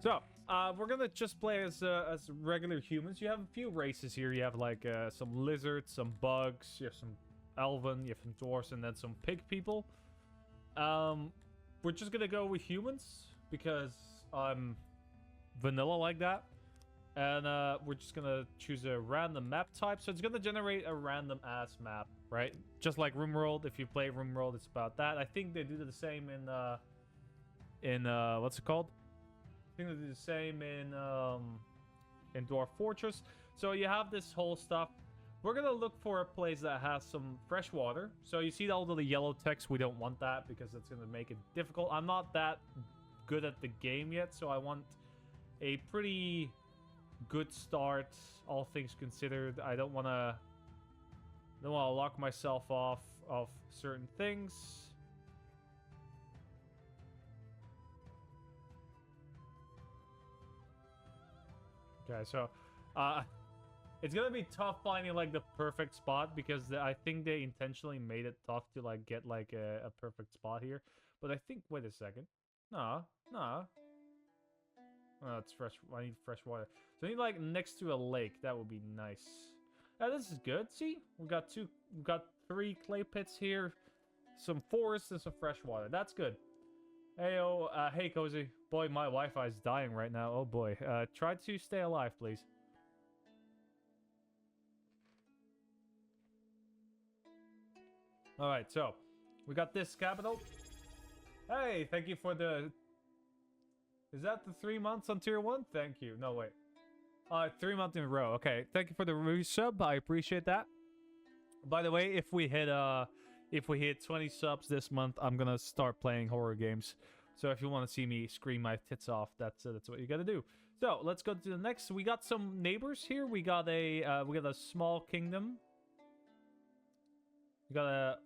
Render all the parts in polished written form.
So, we're gonna just play as regular humans. You have a few races here. You have like some lizards, some bugs, you have some elven, you have some dwarves, and then some pig people. We're just gonna go with humans because I'm vanilla like that. And we're just gonna choose a random map type. So it's gonna generate a random ass map, right? Just like Rimworld. If you play Rimworld, it's about that. I think they do the same in what's it called? I think they do the same in Dwarf Fortress. So you have this whole stuff. We're gonna look for a place that has some fresh water. So you see all of the yellow text. We don't want that because it's gonna make it difficult. I'm not that good at the game yet, so I want a pretty good start, all things considered. I don't want to lock myself off of certain things. Okay, so it's gonna be tough finding like the perfect spot because I think they intentionally made it tough to like get like a perfect spot here. But I think, wait a second, no. Oh, it's fresh. I need fresh water. So I need like next to a lake. That would be nice. This is good. See, we got 3 clay pits here, some forest, and some fresh water. That's good. Hey, hey, Cozy. Boy, my Wi-Fi is dying right now. Oh boy. Try to stay alive, please. All right, so we got this capital. Hey, thank you for the. Is that the 3 months on tier 1? Thank you. No, wait. 3 months in a row. Okay, thank you for the resub. I appreciate that. By the way, if we hit 20 subs this month, I'm gonna start playing horror games. So if you want to see me scream my tits off, that's what you gotta do. So let's go to the next. We got some neighbors here. We got a small kingdom. We got a.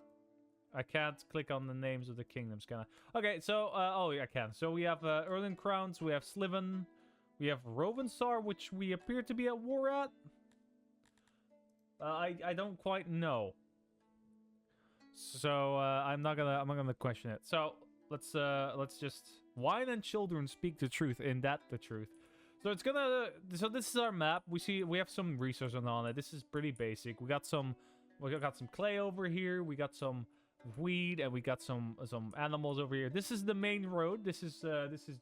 I can't click on the names of the kingdoms, can I? Okay, so, oh, yeah, I can. So we have Erlen Crowns, we have Sliven, we have Rovensar, which we appear to be at war at. I don't quite know. So, I'm not gonna question it. So, let's just... Wine and children speak the truth, in that the truth. So it's gonna... So this is our map. We have some resources on it. This is pretty basic. We got some clay over here. We got some weed, and we got some animals over here. This is the main road. This is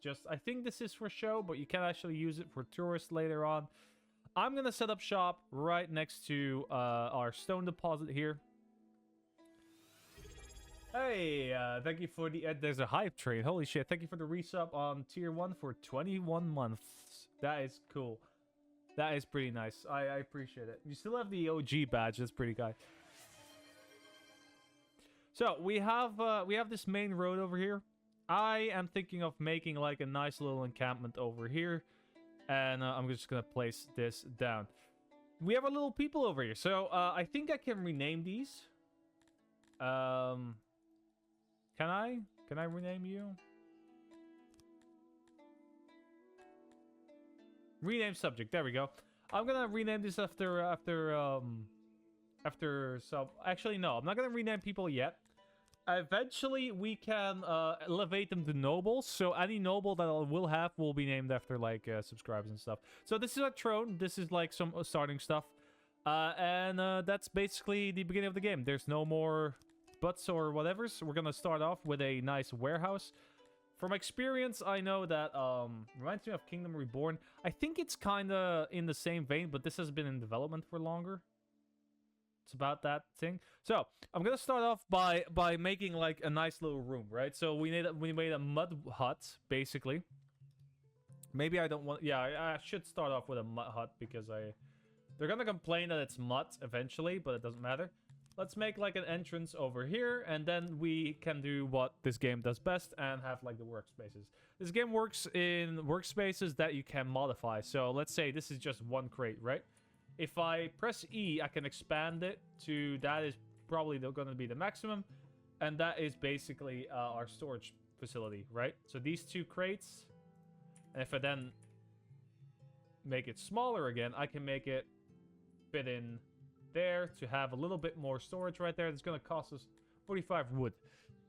just, I think this is for show, but you can actually use it for tourists later on. I'm gonna set up shop right next to our stone deposit here. Hey, thank you for the there's a hype train. Holy shit, thank you for the resub on tier 1 for 21 months. That is cool. That is pretty nice. I appreciate it. You still have the OG badge. That's pretty good. So we have this main road over here. I am thinking of making like a nice little encampment over here, and I'm just gonna place this down. We have our little people over here, so I think I can rename these. Can I rename you? Rename subject. There we go. I'm gonna rename this after some. Actually, no, I'm not gonna rename people yet. Eventually, we can elevate them to nobles. So any noble that I will have will be named after like subscribers and stuff. So this is a throne. This is like some starting stuff, and that's basically the beginning of the game. There's no more butts or whatever. So we're gonna start off with a nice warehouse. From experience, I know that reminds me of Kingdom Reborn. I think it's kind of in the same vein, but this has been in development for longer. It's about that thing. So I'm gonna start off by making like a nice little room, right? So we made a mud hut basically. Maybe I don't want. Yeah, I should start off with a mud hut because they're gonna complain that it's mud eventually, but it doesn't matter. Let's make like an entrance over here, and then we can do what this game does best and have like the workspaces. This game works in workspaces that you can modify. So let's say this is just one crate, right? If I press E, I can expand it to, that is probably going to be the maximum. And that is basically our storage facility, right? So these 2 crates. And if I then make it smaller again, I can make it fit in there to have a little bit more storage right there. It's going to cost us 45 wood.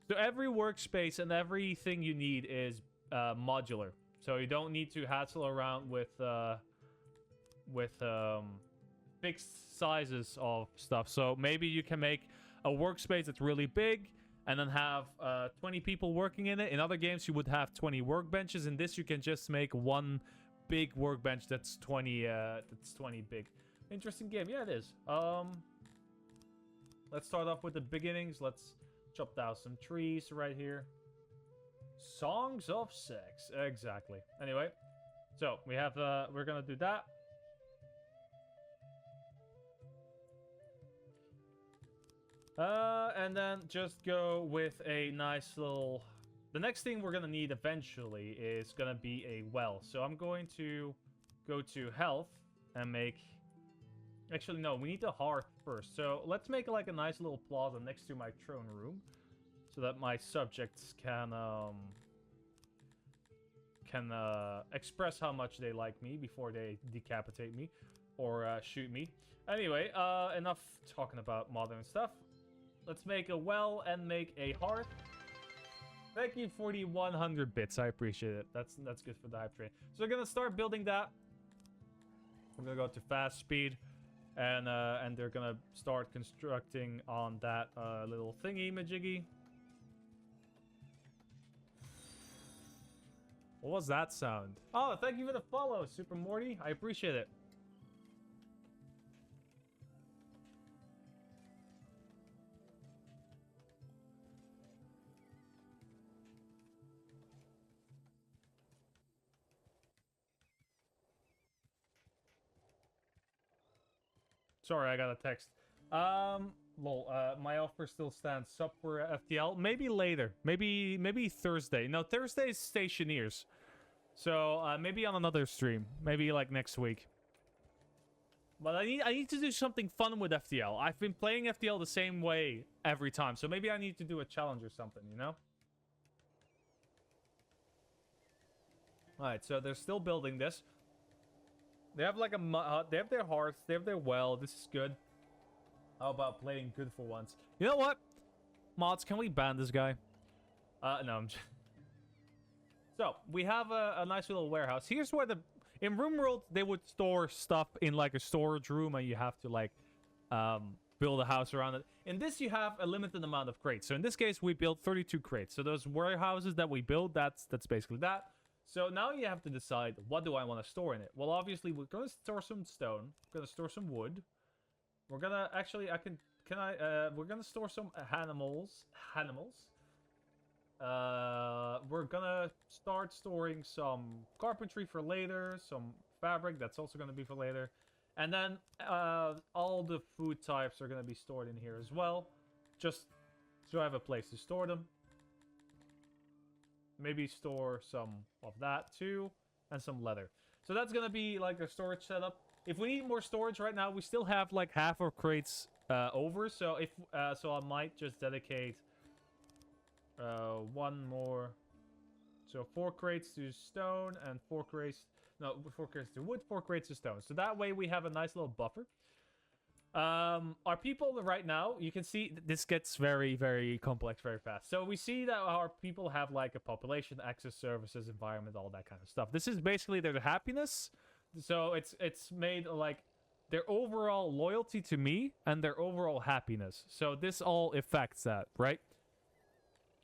So every workspace and everything you need is modular. So you don't need to hassle around with fixed sizes of stuff. So maybe you can make a workspace that's really big and then have 20 people working in it. In other games, you would have 20 workbenches. In this, you can just make one big workbench that's 20 big. Interesting game. Yeah, it is. Let's start off with the beginnings. Let's chop down some trees right here. Songs of sex. Exactly. Anyway, so we have we're gonna do that. And then just go with a nice little... The next thing we're gonna need eventually is gonna be a well. So I'm going to go to health and make... Actually, no, we need the hearth first. So let's make like a nice little plaza next to my throne room, so that my subjects can express how much they like me before they decapitate me or shoot me. Anyway, enough talking about modern stuff. Let's make a well and make a hearth. Thank you for the 100 bits. I appreciate it. That's good for the hype train. So we're gonna start building that. We're gonna go to fast speed, and they're gonna start constructing on that little thingy majiggy. What was that sound? Oh, thank you for the follow, Super Morty. I appreciate it. Sorry, I got a text. Lol, my offer still stands. Sub for FTL. Maybe later. Maybe Thursday. No, Thursday is Stationeers. So, maybe on another stream. Maybe, like, next week. But I need to do something fun with FTL. I've been playing FTL the same way every time. So maybe I need to do a challenge or something, you know? Alright, so they're still building this. They have like a they have their hearths, they have their well. This is good. How about playing good for once? You know what? Mods, can we ban this guy? No, I'm just... So, we have a nice little warehouse. Here's where in Rimworld, they would store stuff in like a storage room, and you have to like build a house around it. In this, you have a limited amount of crates. So in this case, we built 32 crates. So those warehouses that we build, that's basically that. So now you have to decide, what do I want to store in it? Well, obviously, we're going to store some stone. We're going to store some wood. We're going to, actually, we're going to store some animals. We're going to start storing some carpentry for later, some fabric, that's also going to be for later. And then all the food types are going to be stored in here as well, just so I have a place to store them. Maybe store some of that too, and some leather. So that's gonna be like a storage setup. If we need more storage right now, we still have like half our crates over. So if so, I might just dedicate one more. So 4 crates to stone and 4 crates to wood, 4 crates to stone. So that way we have a nice little buffer. Our people right now, you can see this gets very, very complex very fast. So we see that our people have like a population, access, services, environment, all that kind of stuff. This is basically their happiness. So it's made like their overall loyalty to me and their overall happiness. So this all affects that, right?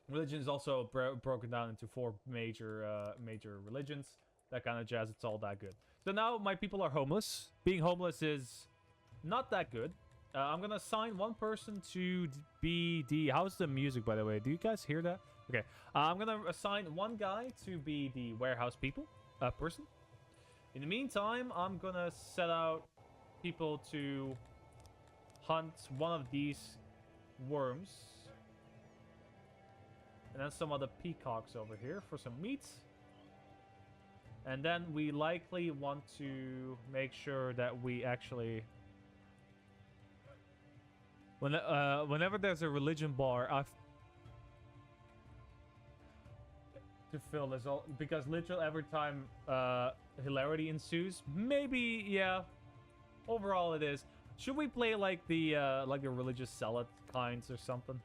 Religion is also broken down into 4 major religions. That kind of jazz. It's all that good. So now my people are homeless. Being homeless is not that good. I'm gonna assign one person to be the... How's the music, by the way? Do you guys hear that? Okay. I'm gonna assign one guy to be the warehouse person. In the meantime, I'm gonna set out people to hunt one of these worms. And then some other peacocks over here for some meat. And then we likely want to make sure that we actually... whenever there's a religion bar, to fill this all, because literally every time hilarity ensues, maybe, yeah. Overall, it is. Should we play like the religious zealot kinds or something?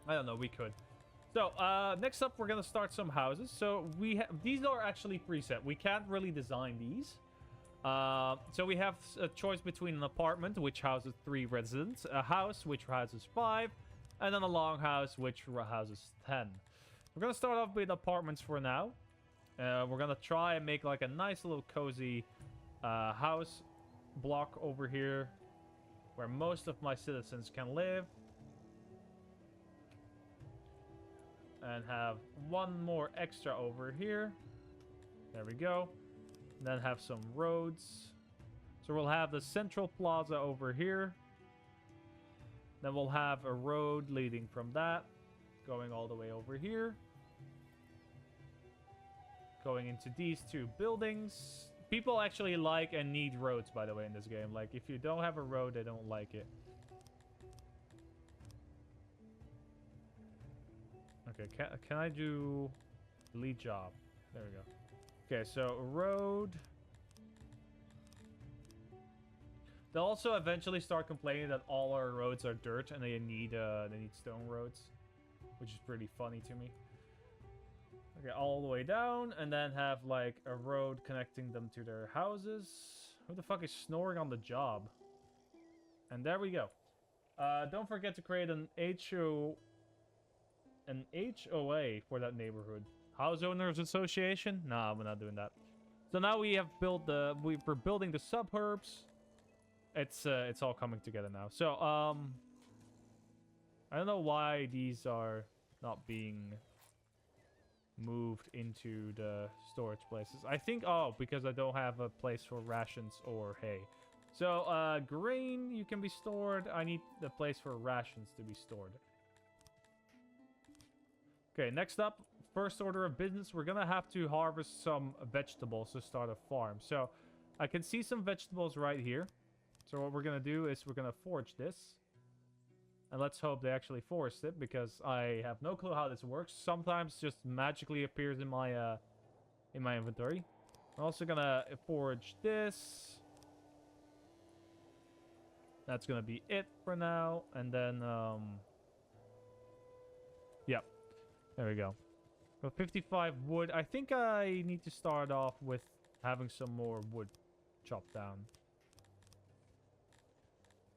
I don't know. We could. So, next up, we're gonna start some houses. So these are actually preset. We can't really design these. So we have a choice between an apartment, which houses 3 residents, a house, which houses 5, and then a longhouse, which houses 10. We're gonna start off with apartments for now. We're gonna try and make like a nice little cozy house block over here, where most of my citizens can live. And have one more extra over here. There we go. And then have some roads. So we'll have the central plaza over here. Then we'll have a road leading from that, going all the way over here. Going into these 2 buildings. People actually like and need roads, by the way, in this game. Like, if you don't have a road, they don't like it. Okay, can I do lead job? There we go. Okay, so road. They'll also eventually start complaining that all our roads are dirt and they need stone roads, which is pretty funny to me. Okay, all the way down, and then have like a road connecting them to their houses. Who the fuck is snoring on the job? And there we go. Don't forget to create an HOA for that neighborhood. House Owners Association? Nah, we're not doing that. So now we have built we're building the suburbs. It's all coming together now. So I don't know why these are not being moved into the storage places. I think because I don't have a place for rations or hay. So grain you can be stored. I need the place for rations to be stored. Okay, next up, first order of business, we're gonna have to harvest some vegetables to start a farm. So I can see some vegetables right here. So what we're gonna do is we're gonna forage this. And let's hope they actually forest it, because I have no clue how this works. Sometimes just magically appears in my inventory. I'm also gonna forage this. That's gonna be it for now. And then yep. There we go. Well, 55 wood. I think I need to start off with having some more wood chopped down.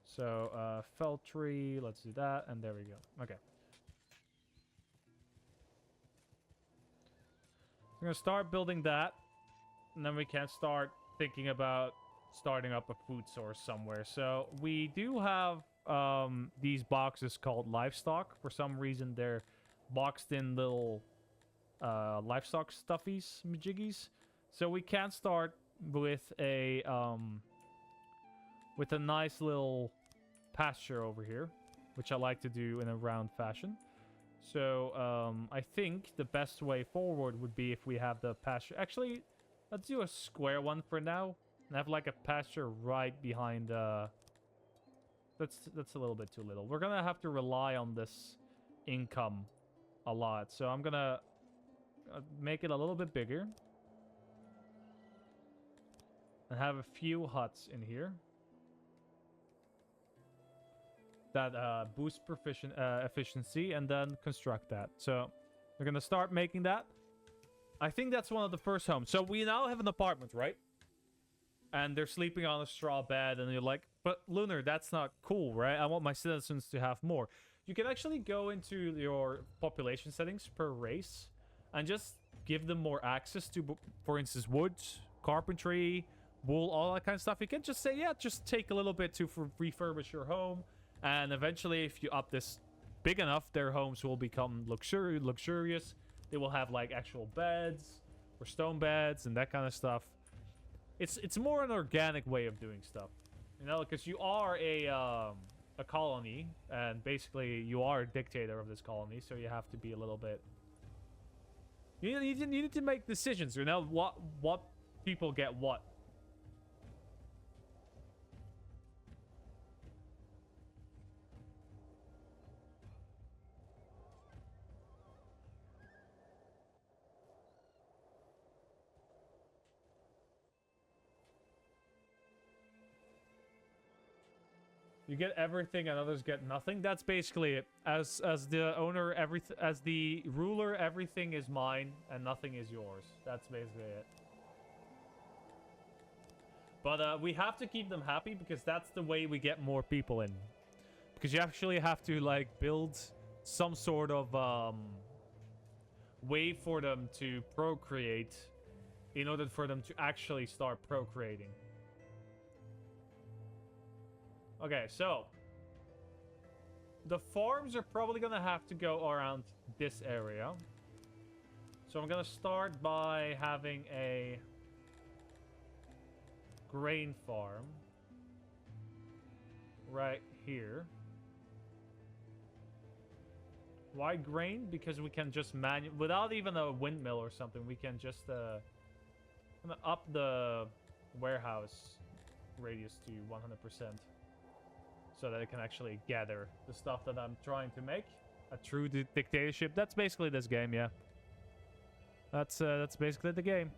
So, fell tree. Let's do that. And there we go. Okay. I'm going to start building that. And then we can start thinking about starting up a food source somewhere. So, we do have these boxes called livestock. For some reason, they're boxed in little livestock stuffies, majiggies. So we can start with a nice little pasture over here, which I like to do in a round fashion. So I think the best way forward would be if we have the pasture. Actually, let's do a square one for now and have like a pasture right behind. That's a little bit too little. We're gonna have to rely on this income a lot, so I'm gonna make it a little bit bigger and have a few huts in here that boost efficiency, and then construct that. So we're gonna start making that. I think that's one of the first homes. So we now have an apartment, right? And they're sleeping on a straw bed, and you're like, but Lunar, that's not cool, right? I want my citizens to have more. You can actually go into your population settings per race and just give them more access to, for instance, wood, carpentry, wool, all that kind of stuff. You can just say, yeah, just take a little bit to refurbish your home. And eventually, if you up this big enough, their homes will become luxurious. They will have like actual beds or stone beds and that kind of stuff. It's more an organic way of doing stuff, you know, because you are a colony, and basically you are a dictator of this colony, so you have to be a little bit. You need to make decisions, you know, what people get what. You get everything and others get nothing. That's basically it. As the owner, as the ruler, everything is mine and nothing is yours. That's basically it. But we have to keep them happy because that's the way we get more people in. Because you actually have to like build some sort of way for them to procreate in order for them to actually start procreating. Okay, so the farms are probably gonna have to go around this area. So I'm gonna start by having a grain farm right here. Why grain? Because we can just without even a windmill or something, we can just up the warehouse radius to 100%. So that it can actually gather the stuff that I'm trying to make. A true dictatorship. That's basically this game, yeah. That's basically the game.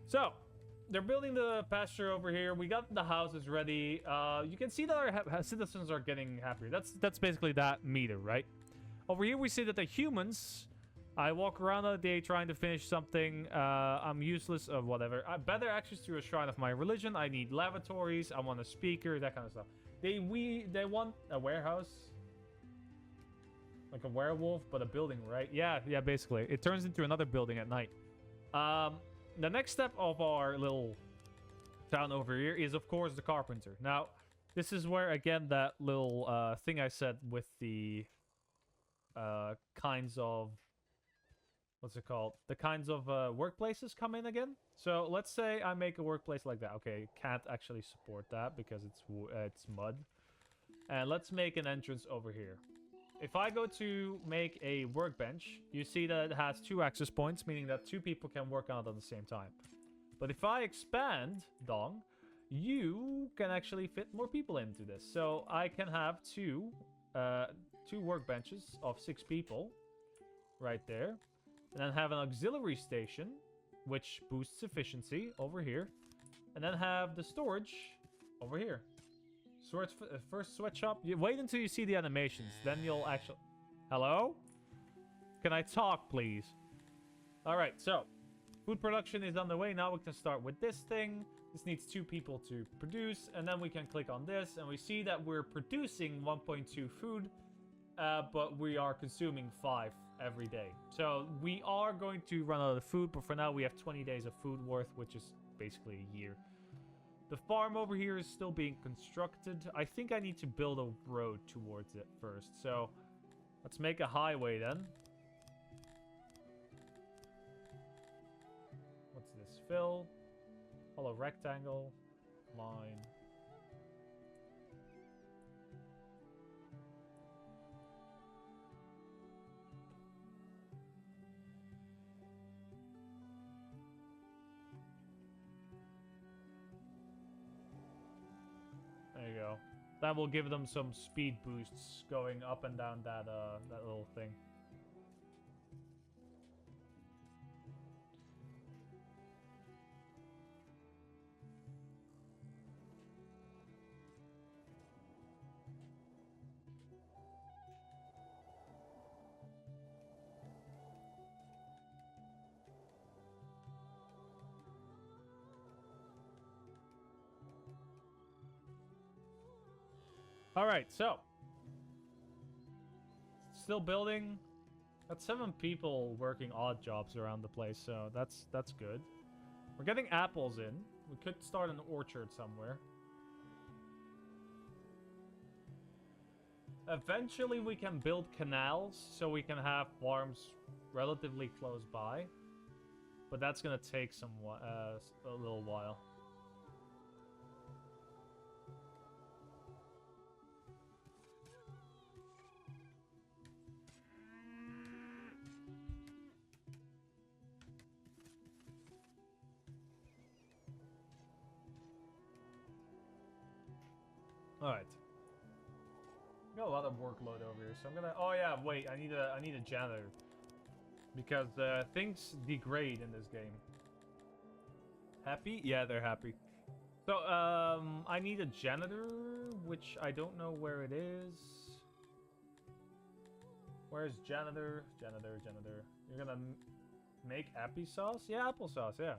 So, they're building the pasture over here. We got the houses ready. You can see that our citizens are getting happier. That's basically that meter, right? Over here we see that the humans... I walk around all day trying to finish something. I'm useless of whatever. Better access to a shrine of my religion. I need lavatories. I want a speaker. That kind of stuff. They want a warehouse. Like a werewolf, but a building, right? Yeah, basically. It turns into another building at night. The next step of our little town over here is, of course, the carpenter. Now, this is where, again, that little thing I said with the kinds of... What's it called? The kinds of workplaces come in again. So let's say I make a workplace like that. Okay, can't actually support that because it's mud. And let's make an entrance over here. If I go to make a workbench, you see that it has 2 access points, meaning that 2 people can work on it at the same time. But if I expand, Dong, you can actually fit more people into this. So I can have two workbenches of 6 people right there. And then have an auxiliary station, which boosts efficiency over here. And then have the storage over here. First sweat shop. You wait until you see the animations. Then you'll actually... Hello? Can I talk, please? Alright, so. Food production is on the way. Now we can start with this thing. This needs 2 people to produce. And then we can click on this. And we see that we're producing 1.2 food. But we are consuming 5 every day. So we are going to run out of food, but for now we have 20 days of food worth, which is basically a year. The farm over here is still being constructed. I think I need to build a road towards it first. So let's make a highway then. What's this? Fill. Hollow rectangle. Line. There you go. That will give them some speed boosts going up and down that little thing. Alright, so. Still building. Got 7 people working odd jobs around the place, so that's good. We're getting apples in. We could start an orchard somewhere. Eventually we can build canals so we can have farms relatively close by. But that's gonna take a little while. Alright. Got a lot of workload over here, so I'm gonna... Oh yeah, wait, I need a janitor. Because things degrade in this game. Happy? Yeah, they're happy. So, I need a janitor, which I don't know where it is. Where's janitor? Janitor. You're gonna make applesauce? Yeah, applesauce, yeah.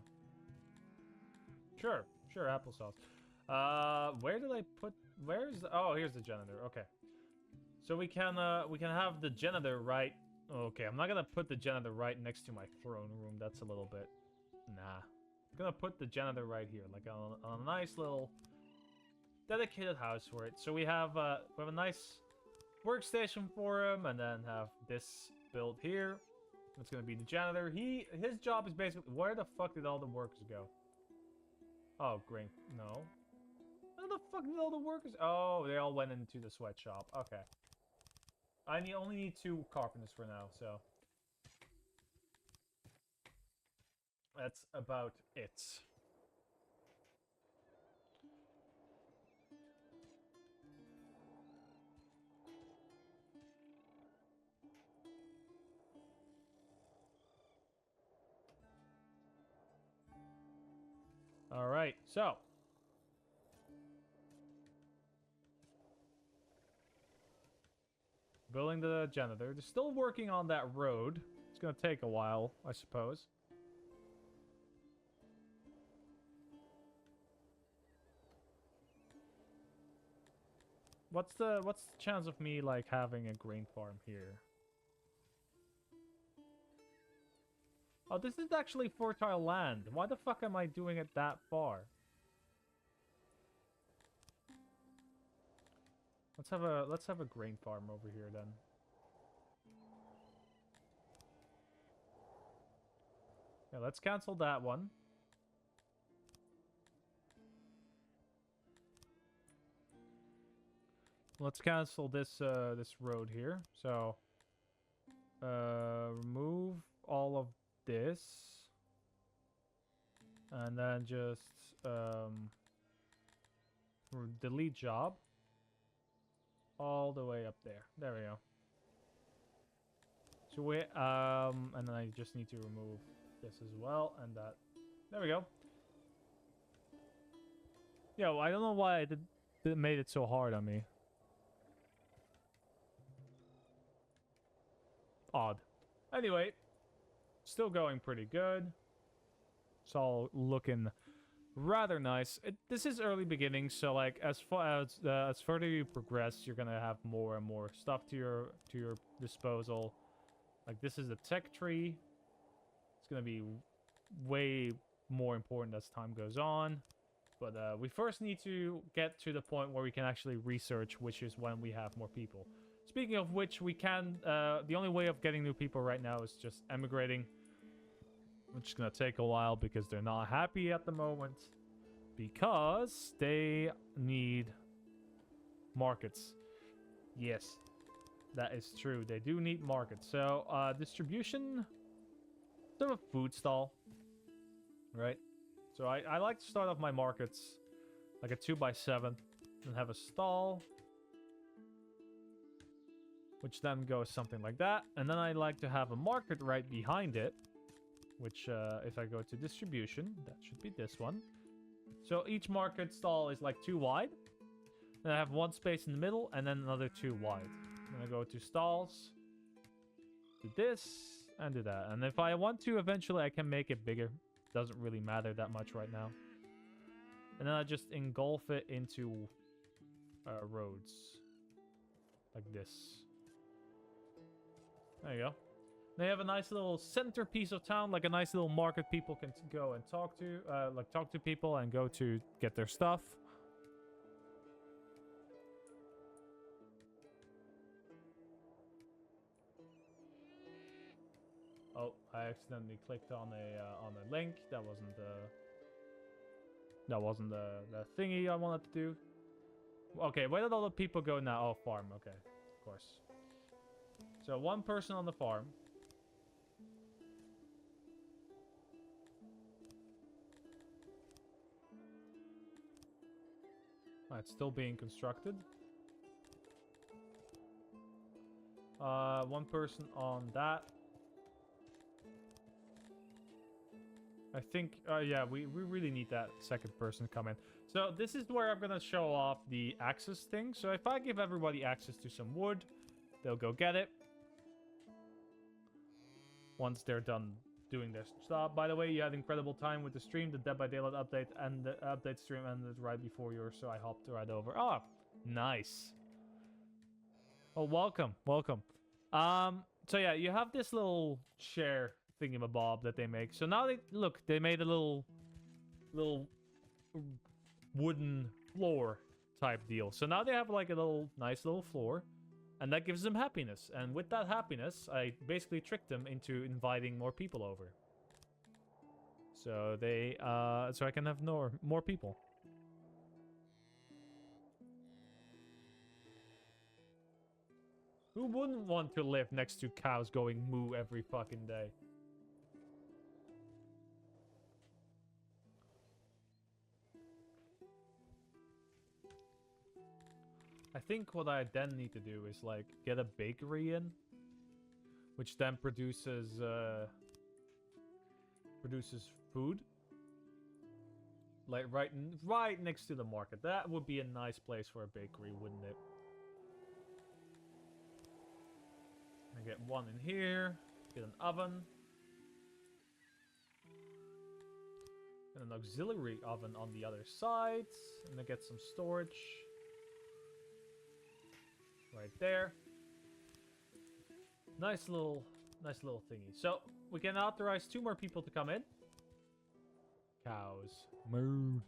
Sure, applesauce. Where did I put... Where's the... Oh, here's the janitor, okay. So we can have the janitor right... Okay, I'm not gonna put the janitor right next to my throne room. That's a little bit... Nah. I'm gonna put the janitor right here, like on a nice little dedicated house for it. So we have a nice workstation for him, and then have this built here. It's gonna be the janitor. His job is basically... Where the fuck did all the workers go? Oh, great. No. Where the fuck did all the workers... Oh, they all went into the sweatshop. Okay. I only need 2 carpenters for now, so... That's about it. Alright, so... Building the janitor. They're still working on that road. It's gonna take a while, I suppose. What's the chance of me, like, having a grain farm here? Oh, this is actually fertile land. Why the fuck am I doing it that far? Let's have a grain farm over here then. Yeah, let's cancel that one. Let's cancel this this road here. So remove all of this. And then just delete job. All the way up there. There we go. So we and then I just need to remove this as well, and that. There we go. Yo, I don't know why it made it so hard on me. Odd. Anyway, still going pretty good. It's all looking rather nice. This is early beginning, so like as further you progress, you're gonna have more and more stuff to your disposal. Like this is the tech tree. It's gonna be way more important as time goes on. But we first need to get to the point where we can actually research, which is when we have more people. Speaking of which, we can... the only way of getting new people right now is just emigrating. Which is going to take a while because they're not happy at the moment. Because they need markets. Yes, that is true. They do need markets. So, distribution... Sort of a food stall. Right? So I like to start off my markets like a 2x7 and have a stall, which then goes something like that. And then I like to have a market right behind it, which if I go to distribution, that should be this one. So each market stall is like 2 wide. Then I have 1 space in the middle and then another 2 wide. Then I go to stalls, do this, and do that. And if I want to, eventually I can make it bigger. Doesn't really matter that much right now. And then I just engulf it into roads. Like this. There you go. They have a nice little centerpiece of town, like a nice little market people can go and talk to. Like talk to people and go to get their stuff. Oh, I accidentally clicked on a link. That wasn't the thingy I wanted to do. Okay, where did all the people go now? Oh, farm. Okay, of course. So 1 person on the farm. Oh, it's still being constructed. 1 person on that. I think, yeah, we really need that second person to come in. So this is where I'm gonna show off the access thing. So if I give everybody access to some wood, they'll go get it. Once they're done doing their stuff. By the way, you had incredible time with the stream. The Dead by Daylight update and the update stream ended right before yours, so I hopped right over. Oh, nice. Oh, welcome, welcome. So yeah, you have this little chair thingamabob that they make. So now they made a little wooden floor type deal. So now they have like a nice little floor, and that gives them happiness. And with that happiness, I basically tricked them into inviting more people over. So so I can have more people. Who wouldn't want to live next to cows going moo every fucking day? I think what I then need to do is like get a bakery in, which then produces food. Like right next to the market. That would be a nice place for a bakery, wouldn't it? I get one in here, get an oven, and an auxiliary oven on the other side, and I get some storage right there. Nice little thingy. So we can authorize 2 more people to come in. Cows, moo.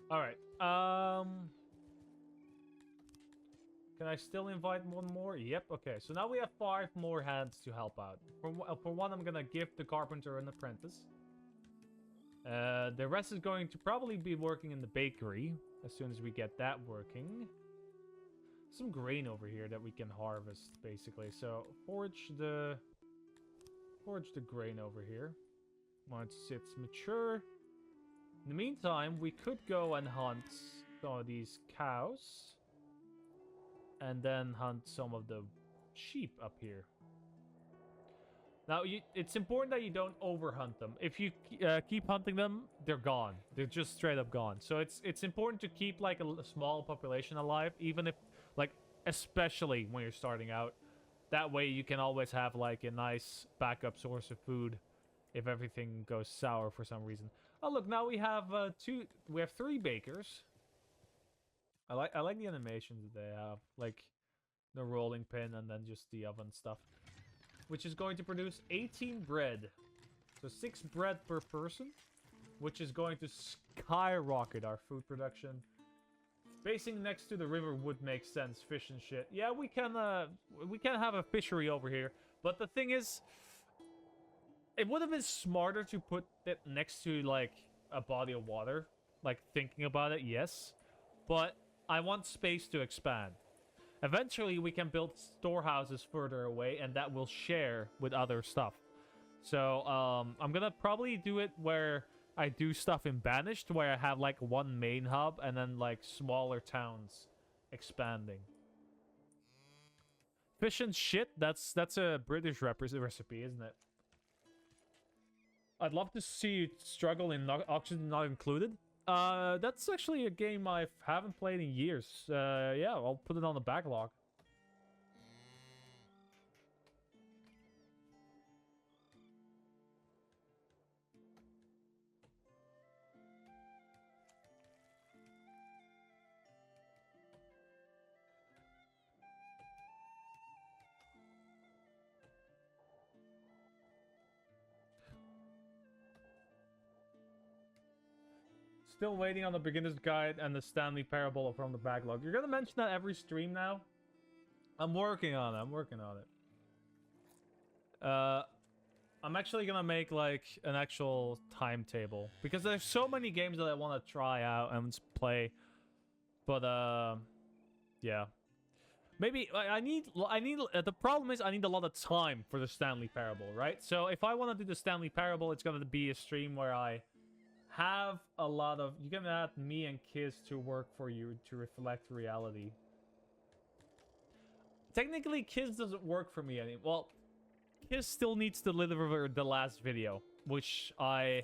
All right. Can I still invite one more? Yep. Okay. So now we have 5 more hands to help out. For one, I'm gonna give the carpenter an apprentice. The rest is going to probably be working in the bakery as soon as we get that working. Some grain over here that we can harvest, basically. So forage the grain over here. Once it's mature. In the meantime, we could go and hunt some of these cows. And then hunt some of the sheep up here. Now, it's important that you don't overhunt them. If you keep hunting them, they're gone. They're just straight up gone. So it's important to keep like a small population alive, even if, like, especially when you're starting out. That way you can always have like a nice backup source of food if everything goes sour for some reason. Oh look, now we have 3 bakers. I like the animations that they have, like the rolling pin and then just the oven stuff, which is going to produce 18 bread. So 6 bread per person, which is going to skyrocket our food production. Basing next to the river would make sense, fish and shit. Yeah, we can have a fishery over here, but the thing is, it would have been smarter to put it next to like a body of water. Like thinking about it, yes, but I want space to expand. Eventually, we can build storehouses further away, and that will share with other stuff. So, I'm gonna probably do it where I do stuff in Banished, where I have, like, one main hub, and then, like, smaller towns expanding. Fish and shit, that's a British recipe, isn't it? I'd love to see you struggle in Oxygen Not Included. That's actually a game I haven't played in years. Yeah, I'll put it on the backlog. Still waiting on the beginner's guide and the Stanley Parable from the backlog. You're gonna mention that every stream now? I'm working on it. I'm working on it. I'm actually gonna make like an actual timetable because there's so many games that I want to try out and play. But yeah. Maybe I need the problem is I need a lot of time for the Stanley Parable, right? So if I want to do the Stanley Parable, it's gonna be a stream where I have a lot of... You can add me and Kiz to work for you to reflect reality. Technically, Kiz doesn't work for me anymore. Well, Kiz still needs to deliver the last video, which I'm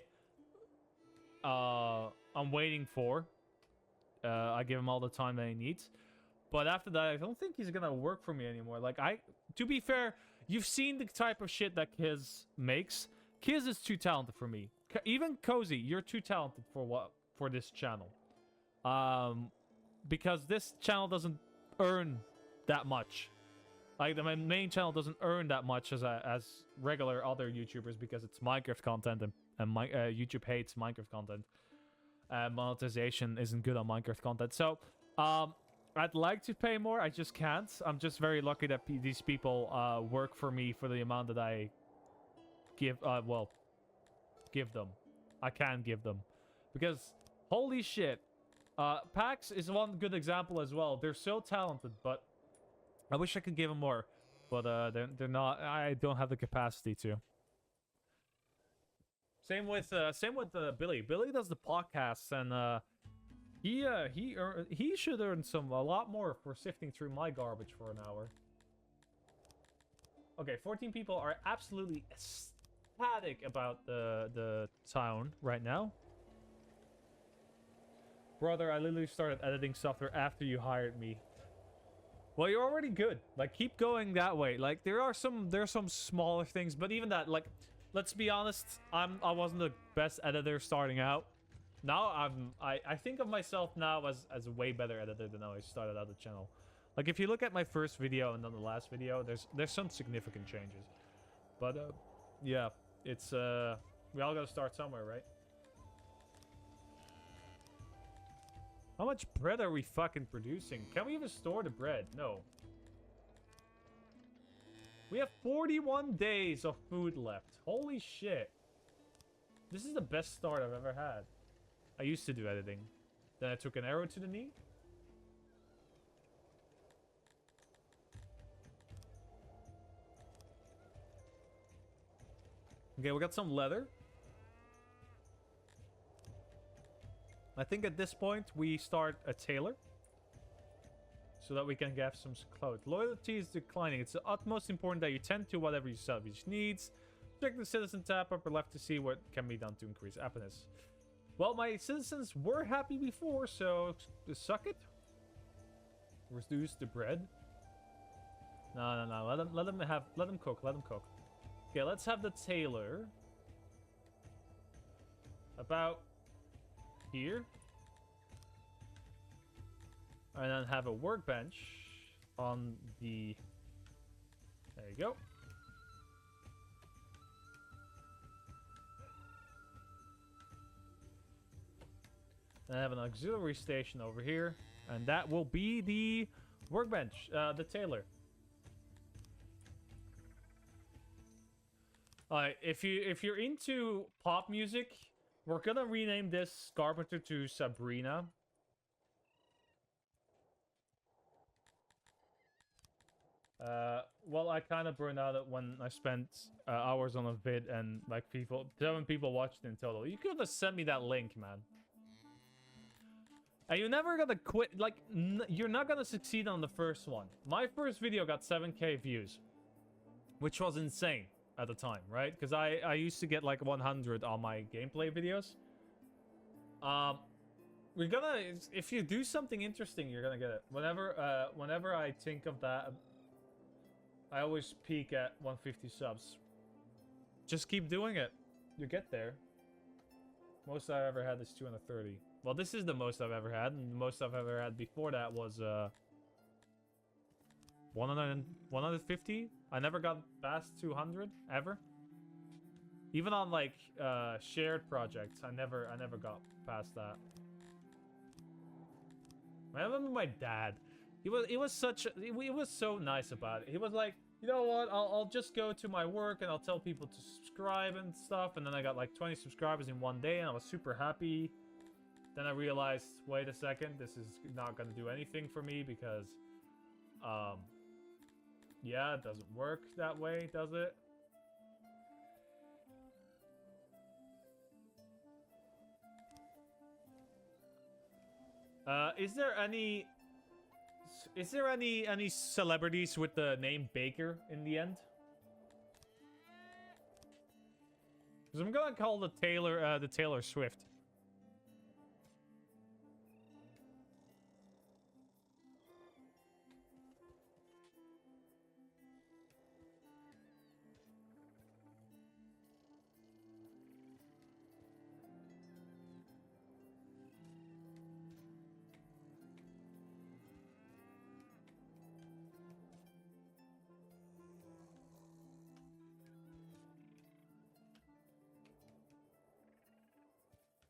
waiting for. I give him all the time that he needs. But after that, I don't think he's gonna work for me anymore. Like, to be fair, you've seen the type of shit that Kiz makes. Kiz is too talented for me. Even Cozy, you're too talented for this channel. Because this channel doesn't earn that much. Like, my main channel doesn't earn that much as regular other YouTubers because it's Minecraft content and YouTube hates Minecraft content. Monetization isn't good on Minecraft content. So, I'd like to pay more. I just can't. I'm just very lucky that these people work for me for the amount that I give. Give them. I can give them. Because, holy shit. Pax is one good example as well. They're so talented, but I wish I could give them more. But they're not. I don't have the capacity to. Same with Billy. Billy does the podcasts, and he should earn a lot more for sifting through my garbage for an hour. Okay, 14 people are absolutely ecstatic about the town right now. Brother, I literally started editing software after you hired me. Well, you're already good. Like, keep going that way. Like, there's some smaller things, but even that, like, let's be honest, I wasn't the best editor starting out. Now I think of myself now as a way better editor than I started out the channel. Like, if you look at my first video and then the last video, there's some significant changes. But yeah, it's we all gotta start somewhere, right? How much bread are we fucking producing? Can we even store the bread? No. We have 41 days of food left. Holy shit. This is the best start I've ever had. I used to do editing. Then I took an arrow to the knee. Okay, we got some leather. I think at this point we start a tailor. So that we can get some clothes. Loyalty is declining. It's the utmost important that you tend to whatever your salvage needs. Check the citizen tab upper left to see what can be done to increase happiness. Well, my citizens were happy before, so suck it. Reduce the bread. No. Let them cook. Okay, let's have the tailor about here. And then have a workbench on the... There you go. And I have an auxiliary station over here. And that will be the workbench, the tailor. Alright, if you're into pop music, we're gonna rename this carpenter to Sabrina. Well, I kind of burned out when I spent hours on a vid and like 7 people watched in total. You could have sent me that link, man. And you're never gonna quit. Like, you're not gonna succeed on the first one. My first video got 7K views, which was insane at the time, right? Because I used to get like 100 on my gameplay videos. We're gonna, if you do something interesting, you're gonna get it. Whenever I think of that, I always peak at 150 subs. Just keep doing it. You get there. Most I've ever had is 230. Well, this is the most I've ever had, and the most I've ever had before that was 150. I never got past 200 ever. Even on like shared projects, I never got past that. I remember my dad. He was so nice about it. He was like, you know what? I'll just go to my work and I'll tell people to subscribe and stuff. And then I got like 20 subscribers in one day, and I was super happy. Then I realized, wait a second, this is not gonna do anything for me because, yeah, it doesn't work that way, does it? Is there any celebrities with the name Baker in the end? Because I'm gonna call the Taylor Swift.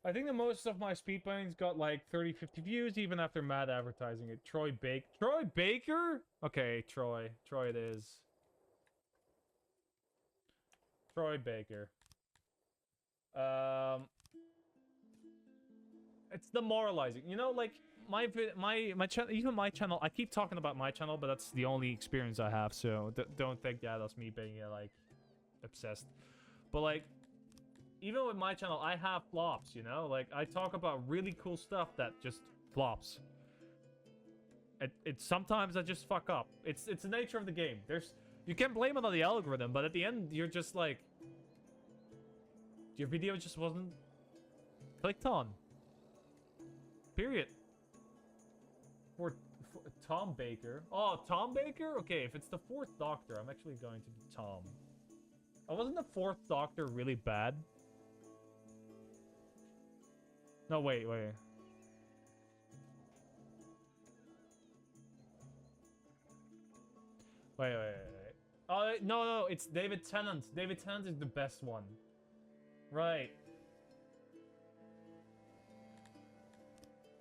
I think the most of my speedruns got like 30, 50 views even after mad advertising it. Troy Baker? Okay, Troy it is. Troy Baker. It's demoralizing. You know, like my channel, even my channel, I keep talking about my channel, but that's the only experience I have, so don't think that's me being like obsessed. But like, even with my channel, I have flops, you know? Like, I talk about really cool stuff that just flops. Sometimes I just fuck up. It's the nature of the game. You can blame it on the algorithm, but at the end, you're just like... Your video just wasn't clicked on. Period. For Tom Baker. Oh, Tom Baker? Okay, if it's the 4th Doctor, I'm actually going to be Tom. Oh, wasn't the 4th Doctor really bad? No, wait. Wait, wait. Oh, no, it's David Tennant. David Tennant is the best one. Right.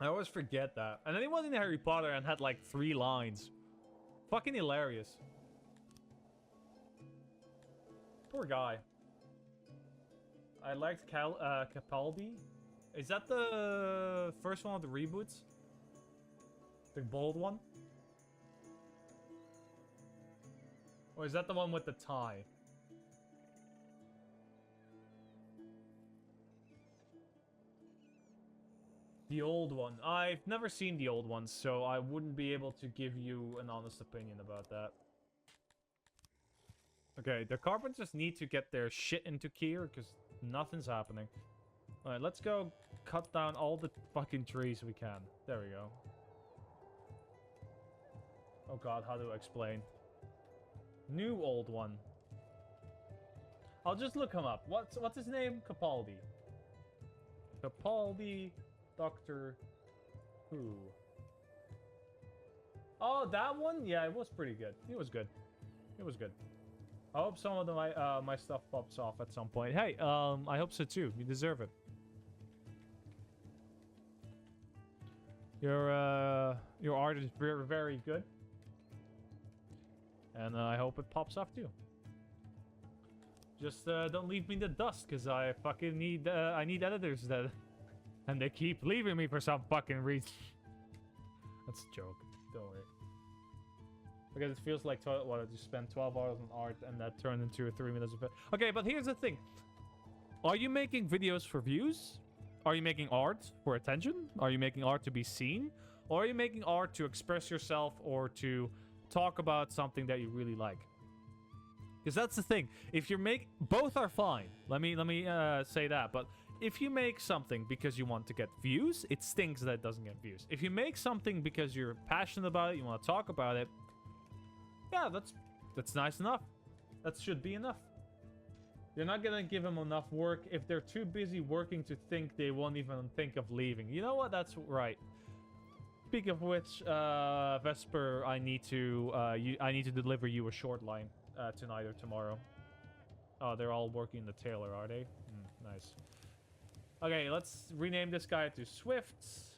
I always forget that. And then he was in Harry Potter and had like 3 lines. Fucking hilarious. Poor guy. I liked Capaldi. Is that the first one of the reboots? The bold one? Or is that the one with the tie? The old one. I've never seen the old one, so I wouldn't be able to give you an honest opinion about that. Okay, the carpenters need to get their shit into gear, because nothing's happening. Alright, let's go cut down all the fucking trees we can. There we go. Oh god, how do I explain? New old one. I'll just look him up. What's his name? Capaldi. Capaldi, Doctor Who. Oh, that one? Yeah, it was pretty good. It was good. It was good. I hope some of my stuff pops off at some point. Hey, I hope so too. You deserve it. Your art is very, very good. And I hope it pops off too. Just don't leave me in the dust, because I fucking need I need editors that, and they keep leaving me for some fucking reason. That's a joke. Don't worry. Because it feels like what I just spent 12 hours on art and that turned into 3 minutes of it. Okay, but here's the thing. Are you making videos for views? Are you making art for attention? Are you making art to be seen? Or are you making art to express yourself or to talk about something that you really like? Because that's the thing. If you make... Both are fine. Let me say that. But if you make something because you want to get views, it stinks that it doesn't get views. If you make something because you're passionate about it, you want to talk about it, yeah, that's nice enough. That should be enough. You're not gonna give them enough work if they're too busy working to think they won't even think of leaving. You know what? That's right. Speaking of which, Vesper, I need to deliver you a short line tonight or tomorrow. Oh, they're all working the tailor, are they? Nice. Okay, let's rename this guy to Swifts.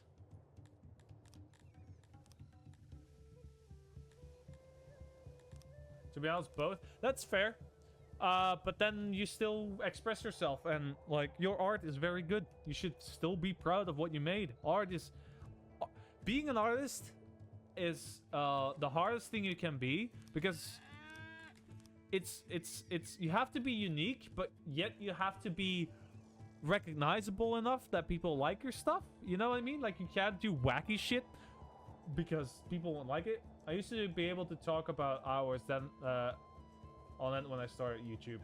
To be honest, both. That's fair. But then you still express yourself, and like your art is very good. You should still be proud of what you made. Art is being an artist is the hardest thing you can be, because it's you have to be unique, but yet you have to be recognizable enough that people like your stuff. You know what I mean? Like, you can't do wacky shit because people won't like it. I used to be able to talk about hours then on it when I started YouTube.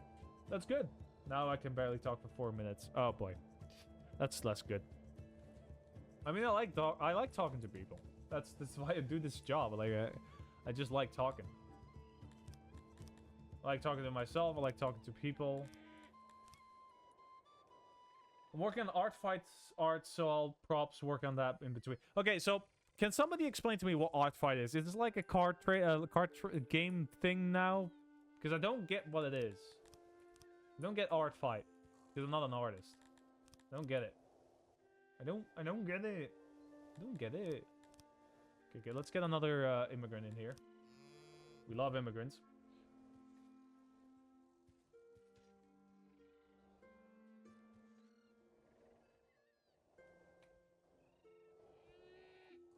That's good. Now I can barely talk for 4 minutes. Oh boy, that's less good. I mean, I like talking to people. That's why I do this job. Like, I just like talking. I like talking to myself. I like talking to people. I'm working on art, so I'll props work on that in between. Okay, so can somebody explain to me what art fight is? Is this like a card game thing now? Because I don't get what it is. I don't get art fight because I'm not an artist. I don't get it. I don't get it. I don't get it. Okay, let's get another immigrant in here. We love immigrants.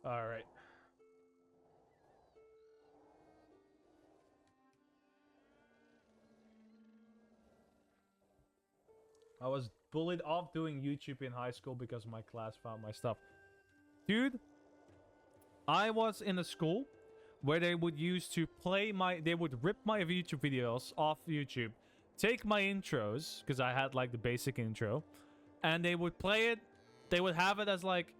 All right. I was bullied off doing YouTube in high school because my class found my stuff. Dude, I was in a school where they would use to play they would rip my YouTube videos off YouTube, take my intros, because I had like the basic intro, and they would play it. They would have it as like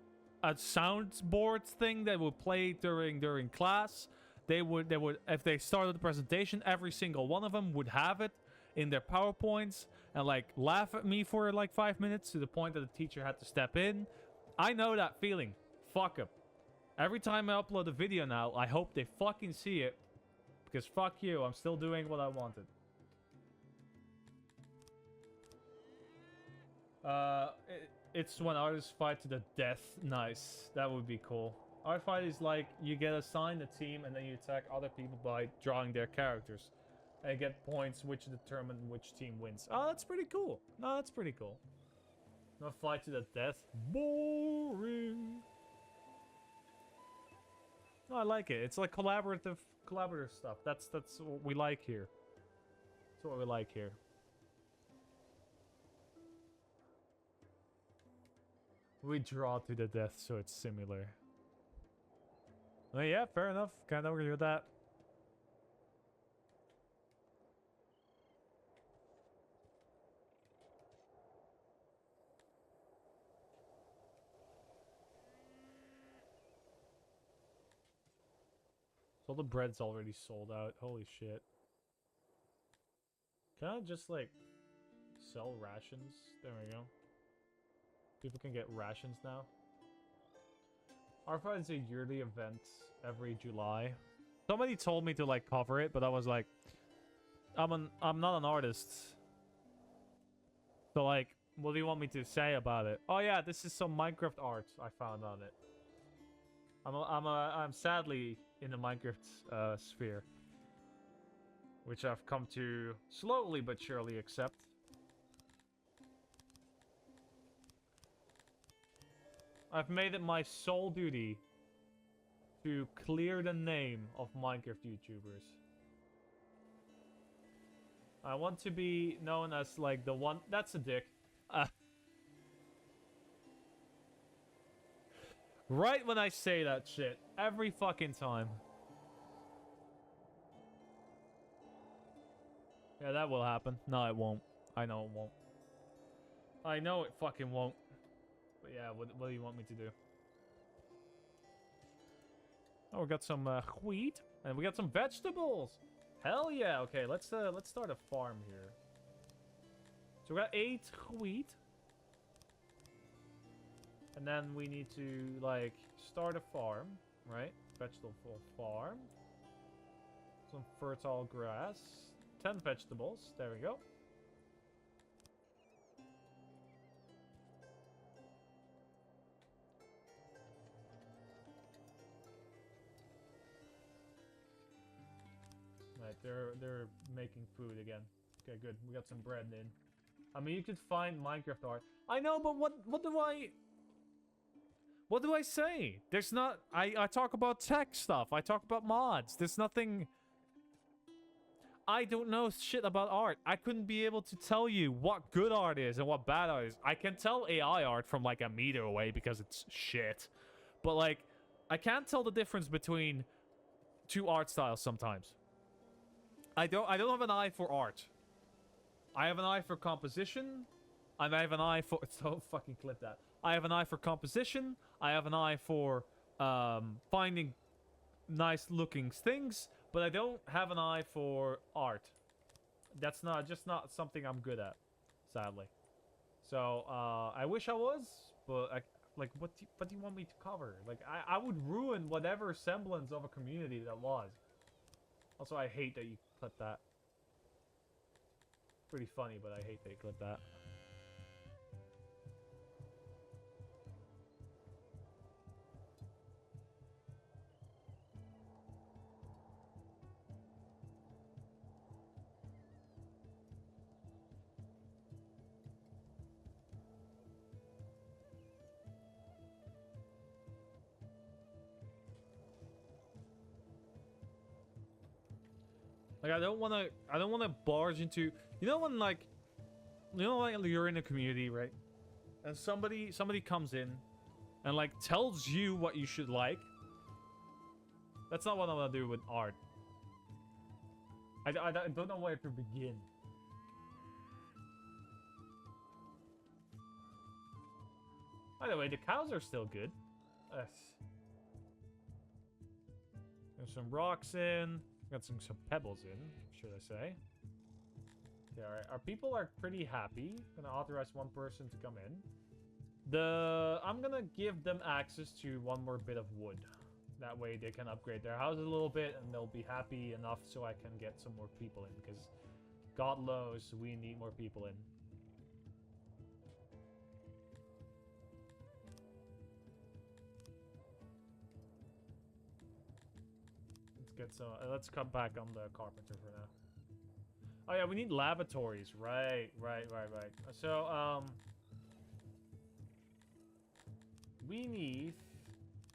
a soundboard thing that would play during class. They would if they started the presentation, every single one of them would have it in their PowerPoints and like laugh at me for like 5 minutes to the point that the teacher had to step in. I know that feeling. Fuck them. Every time I upload a video now, I hope they fucking see it, because fuck you, I'm still doing what I wanted. It's when artists fight to the death. Nice. That would be cool. Art fight is like you get assigned a team and then you attack other people by drawing their characters. And get points which determine which team wins. Oh, that's pretty cool. No, that's pretty cool. Not fight to the death. Boring. No, I like it. It's like collaborative stuff. That's what we like here. That's what we like here. We draw to the death, so it's similar. Well, yeah, fair enough. Can't agree with that. So the bread's already sold out. Holy shit. Can I just, like, sell rations? There we go. People can get rations now. Arfa is a yearly event every July. Somebody told me to, like, cover it, but I was like, I'm not an artist. So, like, what do you want me to say about it? Oh yeah, this is some Minecraft art I found on it. I'm sadly in the Minecraft sphere, which I've come to slowly but surely accept. I've made it my sole duty to clear the name of Minecraft YouTubers. I want to be known as, like, the one... That's a dick. Right when I say that shit. Every fucking time. Yeah, that will happen. No, it won't. I know it won't. I know it fucking won't. But yeah, what do you want me to do? Oh, we got some wheat. And we got some vegetables. Hell yeah. Okay, let's start a farm here. So we got 8 wheat. And then we need to, like, start a farm, right? Vegetable farm. Some fertile grass. 10 vegetables. There we go. Right, they're making food again. Okay, good. We got some bread in. I mean, you could find Minecraft art. I know, but what do I say? There's not... I talk about tech stuff. I talk about mods. There's nothing... I don't know shit about art. I couldn't be able to tell you what good art is and what bad art is. I can tell AI art from like a meter away because it's shit. But like, I can't tell the difference between two art styles sometimes. I don't have an eye for art. I have an eye for composition. I have an eye for... Don't fucking clip that. I have an eye for composition. I have an eye for finding nice looking things. But I don't have an eye for art. That's just not something I'm good at, sadly. So, I wish I was, but like, what do you want me to cover? Like, I would ruin whatever semblance of a community that was. Also, I hate that you clipped that. Pretty funny, but I hate that you clipped that. Like, I don't want to barge into... You know when, like... You know, like, you're in a community, right? And somebody comes in and, like, tells you what you should like. That's not what I want to do with art. I don't know where to begin. By the way, the cows are still good. There's some rocks in. Got some pebbles in, should I say. Okay, alright. Our people are pretty happy. Gonna authorize one person to come in. I'm gonna give them access to one more bit of wood. That way they can upgrade their houses a little bit and they'll be happy enough so I can get some more people in. Because God knows we need more people in. Let's cut back on the carpenter for now. Oh yeah, we need lavatories. Right. So, we need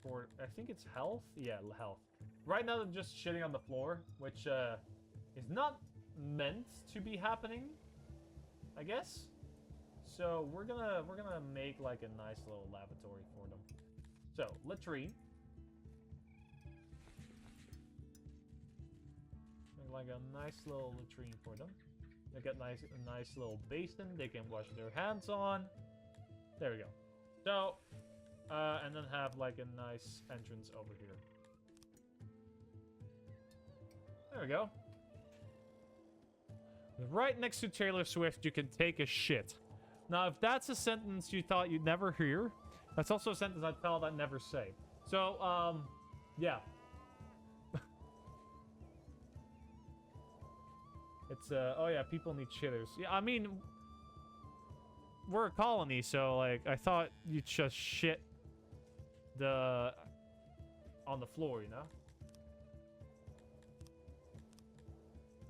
for, I think it's health? Yeah, health. Right now I'm just shitting on the floor, which is not meant to be happening, I guess. So we're gonna make like a nice little lavatory for them. So, latrine. Like a nice little latrine for them. They get a nice little basin they can wash their hands on. There we go. So, and then have like a nice entrance over here. There we go. Right next to Taylor Swift, you can take a shit. Now, if that's a sentence you thought you'd never hear, that's also a sentence I thought I'd never say. So, yeah. It's, oh yeah, people need shitters. Yeah, I mean, we're a colony, so, like, I thought you'd just shit on the floor, you know?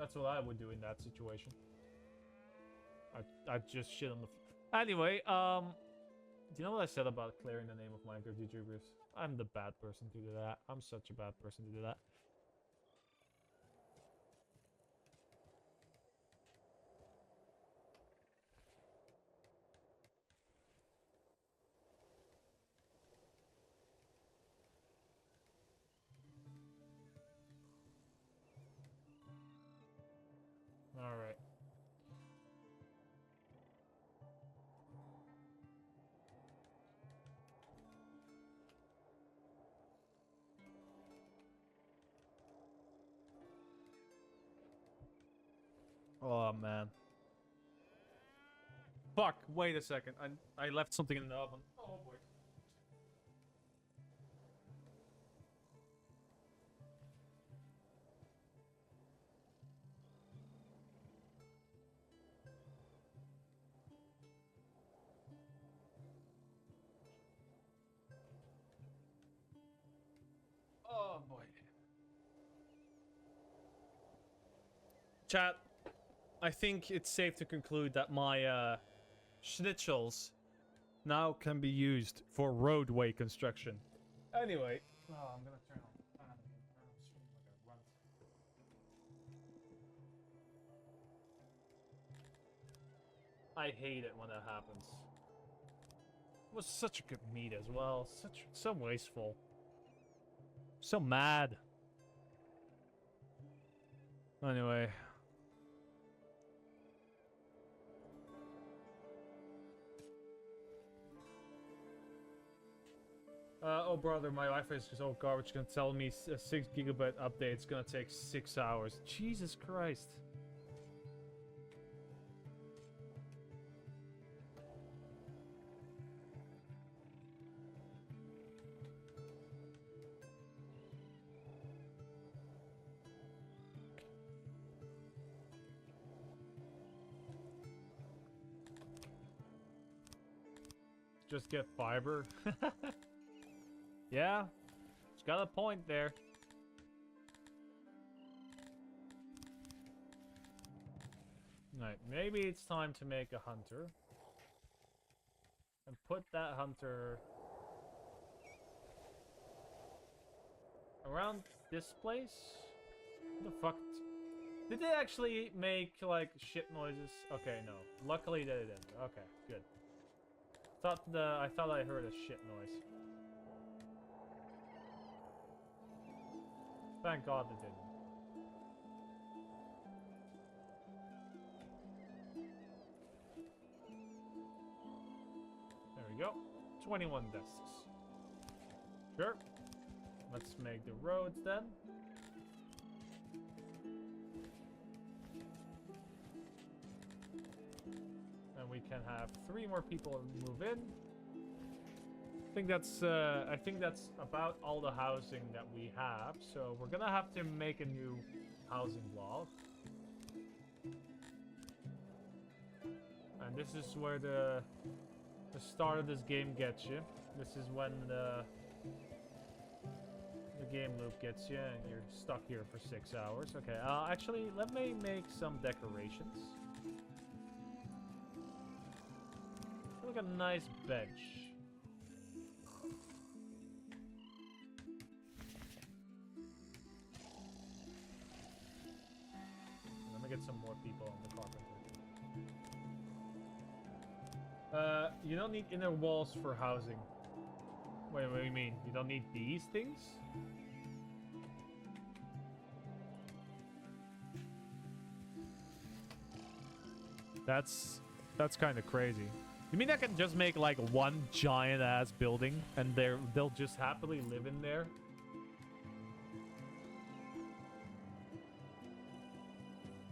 That's what I would do in that situation. I'd just shit on the floor. Anyway, do you know what I said about clearing the name of Minecraft YouTubers? I'm the bad person to do that. I'm such a bad person to do that. Alright. Oh, man. Fuck, wait a second. I left something in the oven. Oh, boy. Chat, I think it's safe to conclude that my schnitzels now can be used for roadway construction. Anyway. Oh, I'm gonna turn on the fan again. I'm sweating like a runt. I hate it when that happens. It was such a good meat as well. So wasteful. So mad. Anyway. Oh brother, my Wi-Fi is so garbage. It's gonna tell me a 6 gigabit update. It's gonna take 6 hours. Jesus Christ. Just get fiber. Yeah, it's got a point there. Alright, maybe it's time to make a hunter. And put that hunter around this place? What the fuck? Did they actually make, like, shit noises? Okay, no. Luckily they didn't. Okay, good. I thought I heard a shit noise. Thank God they didn't. There we go. 21 desks. Sure. Let's make the roads then. And we can have 3 more people move in. I think that's about all the housing that we have. So we're gonna have to make a new housing block. And this is where the start of this game gets you. This is when the game loop gets you and you're stuck here for 6 hours. Okay, actually, let me make some decorations. Look, a nice bench. Get some more people on the carpenter. You don't need inner walls for housing. Wait, what do you mean? You don't need these things? That's kind of crazy. You mean I can just make like one giant ass building and they'll just happily live in there?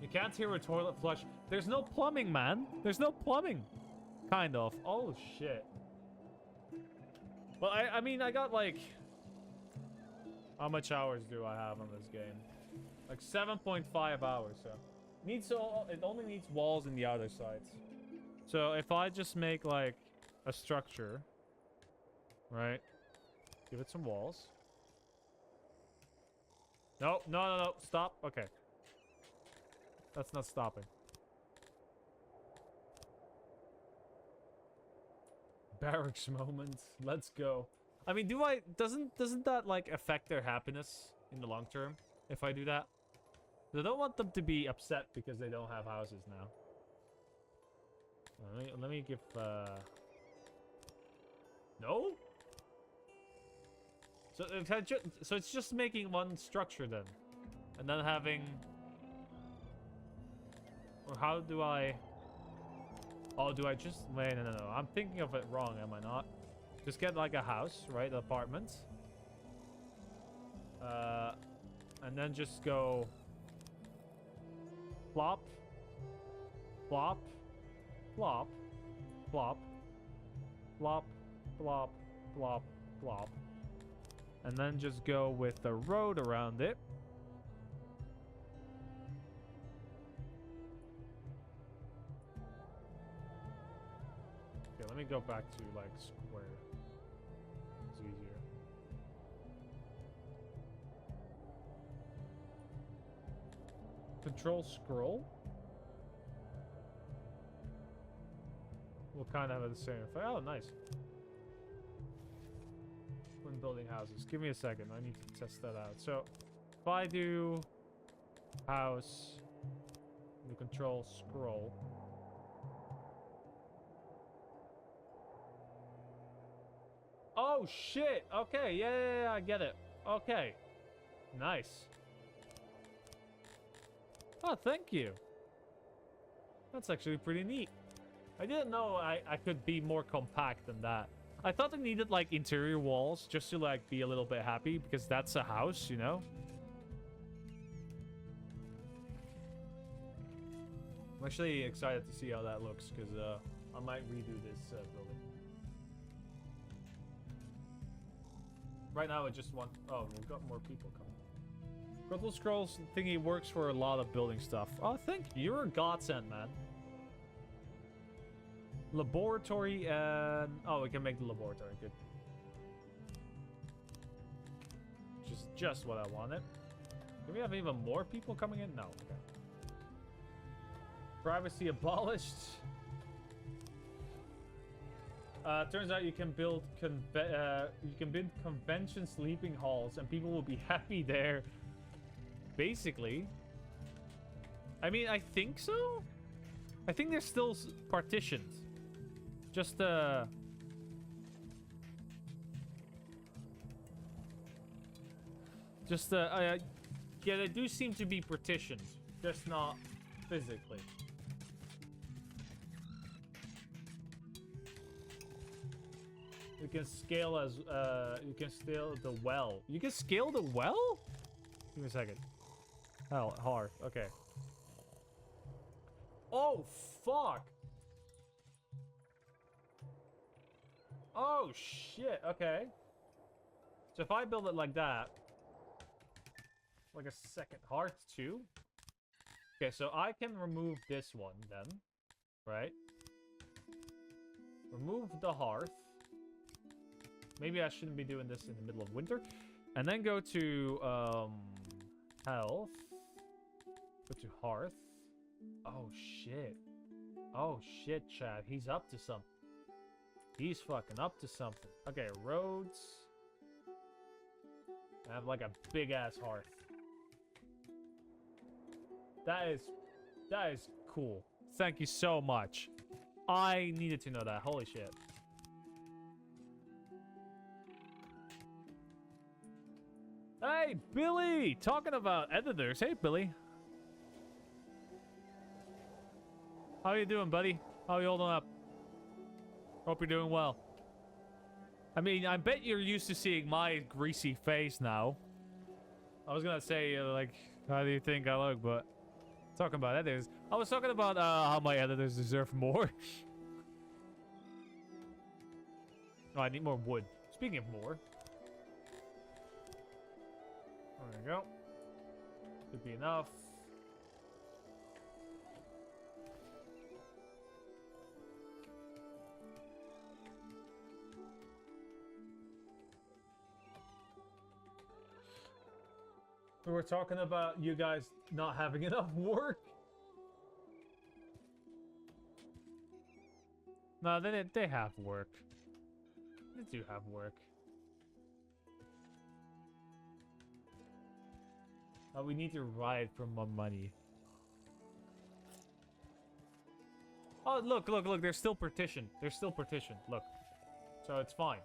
You can't hear a toilet flush. There's no plumbing, man. There's no plumbing. Kind of. Oh, shit. Well, I mean, I got, like... How much hours do I have on this game? Like, 7.5 hours, so... It only needs walls in the outer sides. So, if I just make, like, a structure... Right? Give it some walls. No, no, no, no. Stop. Okay. That's not stopping. Barracks moment. Let's go. I mean, doesn't that like affect their happiness in the long term if I do that? I don't want them to be upset because they don't have houses now. Let me give no? So it's just making one structure then. And then having... Or how do I... Oh, do I just... Wait, no, no, no. I'm thinking of it wrong, am I not? Just get like a house, right? An apartment. And then just go... Plop. Plop. Plop. Plop. Plop. Plop. Plop. Plop. And then just go with the road around it. Let me go back to like square. It's easier. Control scroll. will kind of have the same effect. Oh, nice. When building houses. Give me a second. I need to test that out. So, if I do house, the control scroll. Oh, shit. Okay. Yeah, I get it. Okay. Nice. Oh, thank you. That's actually pretty neat. I didn't know I could be more compact than that. I thought I needed, like, interior walls just to, like, be a little bit happy because that's a house, you know? I'm actually excited to see how that looks because I might redo this building. Right now, I just want... Oh, we've got more people coming. Crystal Scrolls thingy works for a lot of building stuff. Oh, thank you. You're a godsend, man. Laboratory and... Oh, we can make the laboratory. Good. Just what I wanted. Do we have even more people coming in? No. Okay. Privacy abolished. Turns out you can build convention sleeping halls and people will be happy there. Basically. I mean, I think so. I think they're still partitioned. Just yeah, they do seem to be partitioned, just not physically. You can scale as you can scale the well. You can scale the well? Give me a second. Oh, hard. Okay. Oh, fuck. Oh, shit. Okay. So if I build it like that, like a second hearth too. Okay, so I can remove this one then, right? Remove the hearth. Maybe I shouldn't be doing this in the middle of winter. And then go to health. Go to hearth. Oh shit. Oh shit, Chad. He's up to something. He's fucking up to something. Okay, roads. I have like a big ass hearth. That is cool. Thank you so much. I needed to know that. Holy shit. Hey, Billy! Talking about editors. Hey, Billy. How you doing, buddy? How you holding up? Hope you're doing well. I mean, I bet you're used to seeing my greasy face now. I was gonna say, like, how do you think I look, but... Talking about editors. I was talking about how my editors deserve more. Oh, I need more wood. Speaking of more. There we go. Could be enough. We were talking about you guys not having enough work. No, they have work. They do have work. We need to ride for more money. Oh, look, look, look. They're still partitioned. They're still partitioned. Look. So it's fine.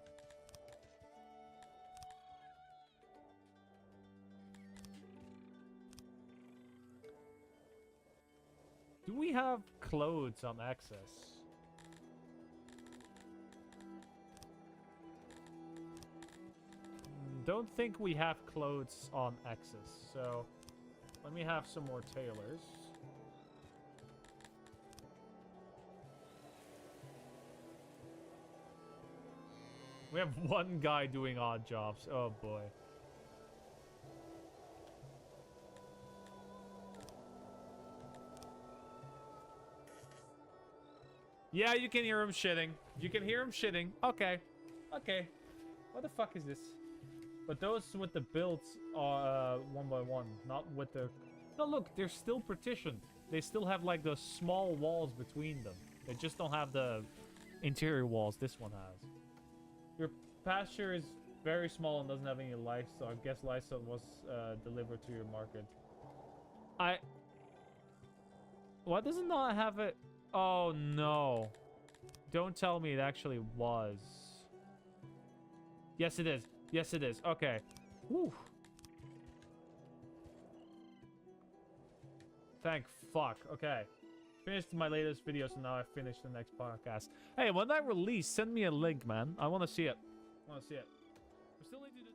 Do we have clothes on access? Don't think we have clothes on access, so let me have some more tailors. We have one guy doing odd jobs. Oh boy. Yeah, you can hear him shitting. You can hear him shitting. Okay. Okay. What the fuck is this? But those with the builds are one by one, not with the... No, look, they're still partitioned. They still have like those small walls between them. They just don't have the interior walls. This one has. Your pasture is very small and doesn't have any livestock. I guess livestock was delivered to your market. Why does it not have it? Oh no. Don't tell me it actually was. Yes, it is. Yes, it is. Okay. Whew. Thank fuck. Okay. Finished my latest video, so now I finished the next podcast. Hey, when that release, send me a link, man. I want to see it. I want to see it. We still need to do